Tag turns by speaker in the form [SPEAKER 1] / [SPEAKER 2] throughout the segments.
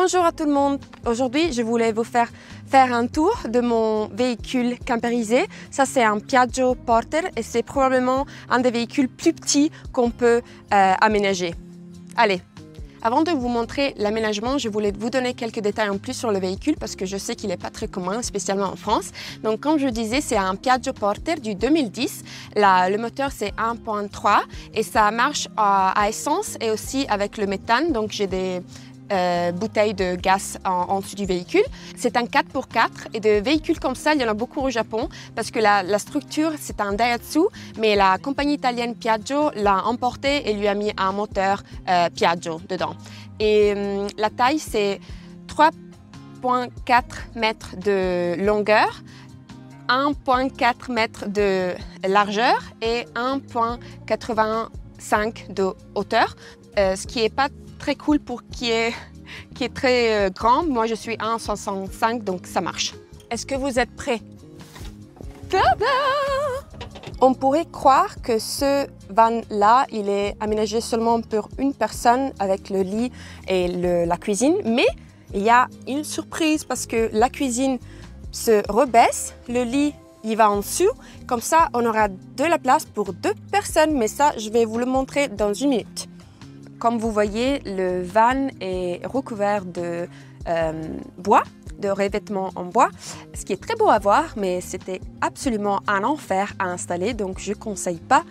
[SPEAKER 1] Bonjour à tout le monde. Aujourd'hui, je voulais vous faire un tour de mon véhicule camperisé. Ça, c'est un Piaggio Porter et c'est probablement un des véhicules plus petits qu'on peut aménager. Allez, avant de vous montrer l'aménagement, je voulais vous donner quelques détails en plus sur le véhicule parce que je sais qu'il n'est pas très commun, spécialement en France. Donc, comme je disais, c'est un Piaggio Porter du 2010. Le moteur, c'est 1.3 et ça marche à essence et aussi avec le méthane. Donc, j'ai des bouteilles de gaz en dessous du véhicule. C'est un 4x4 et de véhicules comme ça, il y en a beaucoup au Japon parce que la structure, c'est un Daihatsu, mais la compagnie italienne Piaggio l'a emporté et lui a mis un moteur Piaggio dedans. Et la taille, c'est 3,4 mètres de longueur, 1,4 mètres de largeur et 1,85 de hauteur, ce qui n'est pas très cool pour qui est très grand. Moi, je suis 1,65, donc ça marche. Est-ce que vous êtes prêts? Tada! On pourrait croire que ce van-là, il est aménagé seulement pour une personne avec le lit et la cuisine, mais il y a une surprise parce que la cuisine se rebaisse, le lit il va en dessous, comme ça on aura de la place pour 2 personnes, mais ça je vais vous le montrer dans une minute. Comme vous voyez, le van est recouvert de bois, de revêtements en bois, ce qui est très beau à voir, mais c'était absolument un enfer à installer, donc je ne conseille pas.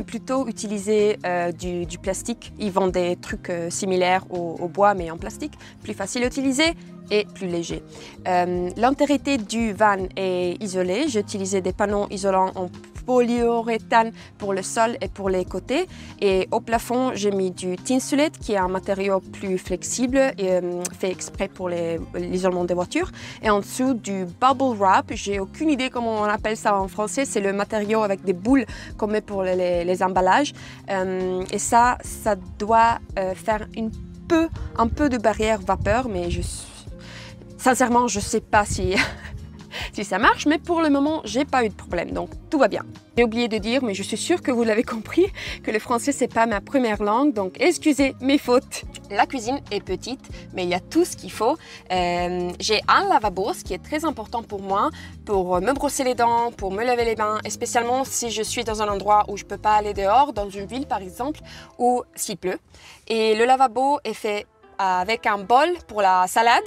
[SPEAKER 1] Plutôt utiliser du plastique. Ils vendent des trucs similaires au bois, mais en plastique, plus facile à utiliser et plus léger. L'entièreté du van est isolée. J'ai utilisé des panneaux isolants en polyuréthane pour le sol et pour les côtés. Et au plafond, j'ai mis du Tinsulate, qui est un matériau plus flexible et fait exprès pour l'isolement des voitures. Et en dessous, du Bubble Wrap. J'ai aucune idée comment on appelle ça en français. C'est le matériau avec des boules qu'on met pour les emballages. Et ça doit faire un peu de barrière vapeur, mais sincèrement, je ne sais pas si ça marche, mais pour le moment, j'ai pas eu de problème, donc tout va bien. J'ai oublié de dire, mais je suis sûre que vous l'avez compris, que le français, c'est pas ma première langue, donc excusez mes fautes. La cuisine est petite, mais il y a tout ce qu'il faut. J'ai un lavabo, ce qui est très important pour moi, pour me brosser les dents, pour me laver les mains, et spécialement si je suis dans un endroit où je peux pas aller dehors, dans une ville par exemple, ou s'il pleut. Et le lavabo est fait avec un bol pour la salade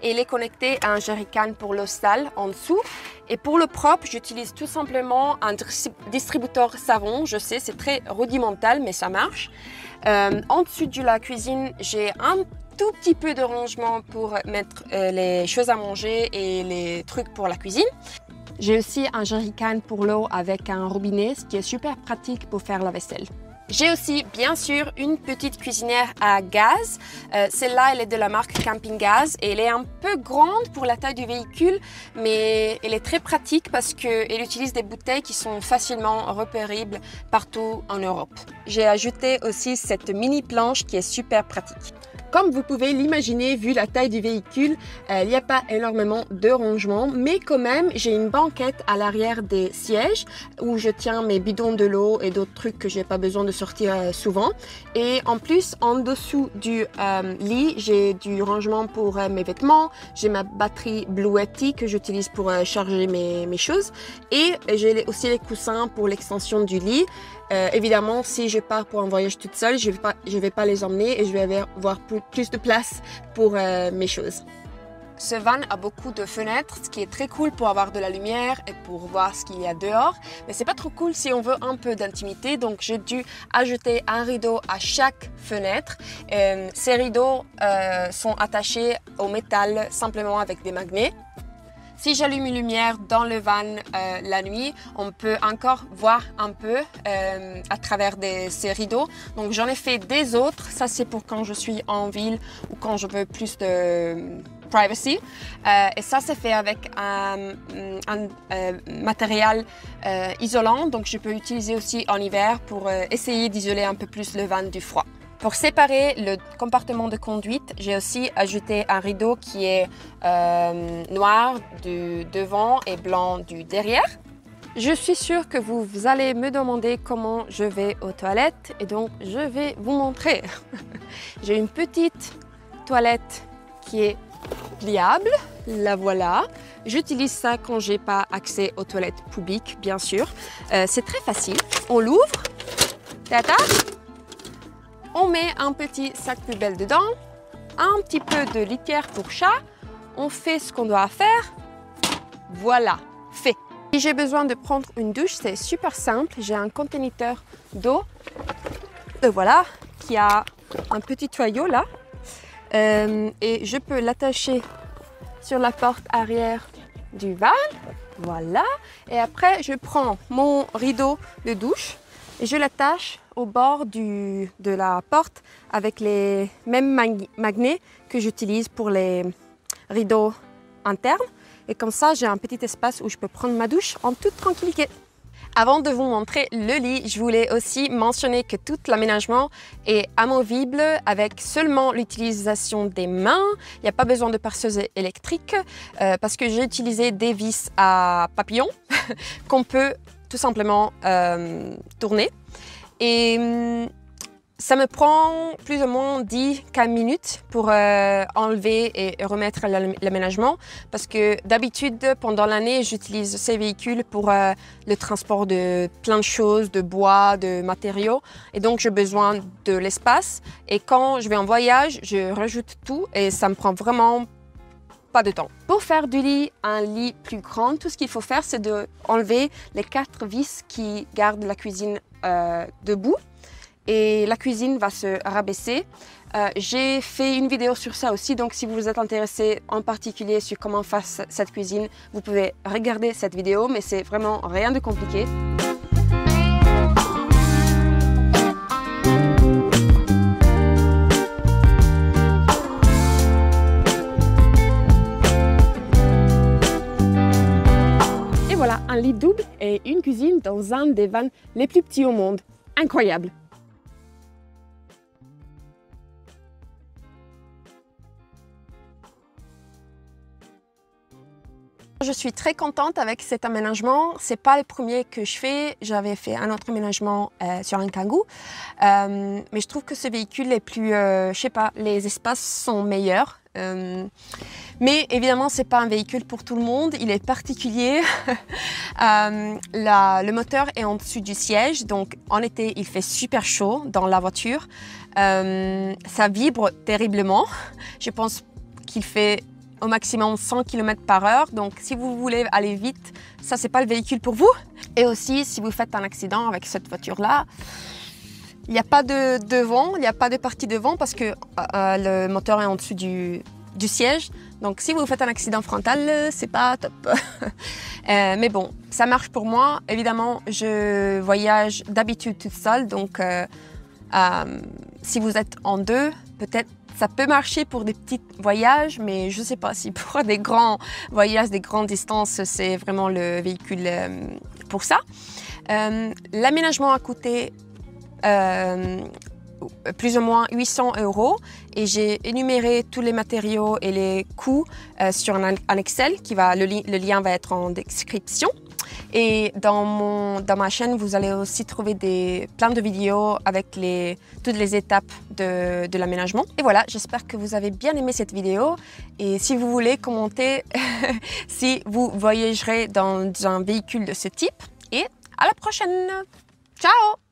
[SPEAKER 1] et il est connecté à un jerrycan pour l'eau sale en dessous. Et pour le propre, j'utilise tout simplement un distributeur savon. Je sais, c'est très rudimental, mais ça marche. En dessous de la cuisine, j'ai un tout petit peu de rangement pour mettre les choses à manger et les trucs pour la cuisine. J'ai aussi un jerrycan pour l'eau avec un robinet, ce qui est super pratique pour faire la vaisselle. J'ai aussi, bien sûr, une petite cuisinière à gaz. Celle-là, elle est de la marque Camping Gas et elle est un peu grande pour la taille du véhicule, mais elle est très pratique parce qu'elle utilise des bouteilles qui sont facilement repérables partout en Europe. J'ai ajouté aussi cette mini planche qui est super pratique. Comme vous pouvez l'imaginer, vu la taille du véhicule, il n'y a pas énormément de rangement, mais quand même, j'ai une banquette à l'arrière des sièges où je tiens mes bidons de l'eau et d'autres trucs que je n'ai pas besoin de sortir souvent. Et en plus, en dessous du lit, j'ai du rangement pour mes vêtements, j'ai ma batterie Blue Yeti que j'utilise pour charger mes choses et j'ai aussi les coussins pour l'extension du lit. Évidemment, si je pars pour un voyage toute seule, je vais pas les emmener et je vais avoir plus de place pour mes choses. Ce van a beaucoup de fenêtres, ce qui est très cool pour avoir de la lumière et pour voir ce qu'il y a dehors. Mais c'est pas trop cool si on veut un peu d'intimité, donc j'ai dû ajouter un rideau à chaque fenêtre. Ces rideaux sont attachés au métal simplement avec des magnets. Si j'allume une lumière dans le van la nuit, on peut encore voir un peu à travers ces rideaux. Donc j'en ai fait des autres. Ça c'est pour quand je suis en ville ou quand je veux plus de privacy. Et ça c'est fait avec un matériel isolant. Donc je peux utiliser aussi en hiver pour essayer d'isoler un peu plus le van du froid. Pour séparer le compartiment de conduite, j'ai aussi ajouté un rideau qui est noir du devant et blanc du derrière. Je suis sûre que vous allez me demander comment je vais aux toilettes et donc je vais vous montrer. J'ai une petite toilette qui est pliable. La voilà. J'utilise ça quand j'ai pas accès aux toilettes publiques, bien sûr. C'est très facile. On l'ouvre. Tata. On met un petit sac poubelle dedans. Un petit peu de litière pour chat. On fait ce qu'on doit faire. Voilà, fait. Si j'ai besoin de prendre une douche, c'est super simple. J'ai un conteneur d'eau. Voilà, qui a un petit tuyau là. Et je peux l'attacher sur la porte arrière du van. Voilà. Et après, je prends mon rideau de douche et je l'attache au bord de la porte avec les mêmes magnets que j'utilise pour les rideaux internes. Et comme ça, j'ai un petit espace où je peux prendre ma douche en toute tranquillité. Avant de vous montrer le lit, je voulais aussi mentionner que tout l'aménagement est amovible avec seulement l'utilisation des mains. Il n'y a pas besoin de perceuse électrique parce que j'ai utilisé des vis à papillons qu'on peut tout simplement tourner. Et ça me prend plus ou moins 10-15 minutes pour enlever et remettre l'aménagement parce que d'habitude, pendant l'année, j'utilise ces véhicules pour le transport de plein de choses, de bois, de matériaux. Et donc, j'ai besoin de l'espace. Et quand je vais en voyage, je rajoute tout et ça me prend vraiment pas de temps. Pour faire du lit, un lit plus grand, tout ce qu'il faut faire, c'est d'enlever les 4 vis qui gardent la cuisine debout. Et la cuisine va se rabaisser. J'ai fait une vidéo sur ça aussi, donc si vous êtes intéressé en particulier sur comment faire cette cuisine, vous pouvez regarder cette vidéo, mais c'est vraiment rien de compliqué. Et voilà, un lit double et une cuisine dans un des vans les plus petits au monde. Incroyable! Je suis très contente avec cet aménagement. C'est pas le premier que je fais. J'avais fait un autre aménagement sur un Kangoo. Mais je trouve que ce véhicule est plus, je sais pas, les espaces sont meilleurs. Mais évidemment, c'est pas un véhicule pour tout le monde. Il est particulier. Le moteur est en dessous du siège. Donc en été, il fait super chaud dans la voiture. Ça vibre terriblement. Je pense qu'il fait au maximum 100 km/h. Donc, si vous voulez aller vite, ça, c'est pas le véhicule pour vous. Et aussi, si vous faites un accident avec cette voiture-là, il n'y a pas de vent, il n'y a pas de partie de vent parce que le moteur est en dessous du siège. Donc, si vous faites un accident frontal, c'est pas top. Mais bon, ça marche pour moi. Évidemment, je voyage d'habitude toute seule. Donc, si vous êtes en deux, peut-être ça peut marcher pour des petits voyages, mais je ne sais pas si pour des grands voyages, des grandes distances, c'est vraiment le véhicule pour ça. L'aménagement a coûté plus ou moins 800 € et j'ai énuméré tous les matériaux et les coûts sur un Excel. Le lien va être en description. Et dans ma chaîne, vous allez aussi trouver plein de vidéos avec toutes les étapes de l'aménagement. Et voilà, j'espère que vous avez bien aimé cette vidéo. Et si vous voulez commenter si vous voyagerez dans un véhicule de ce type. Et à la prochaine. Ciao!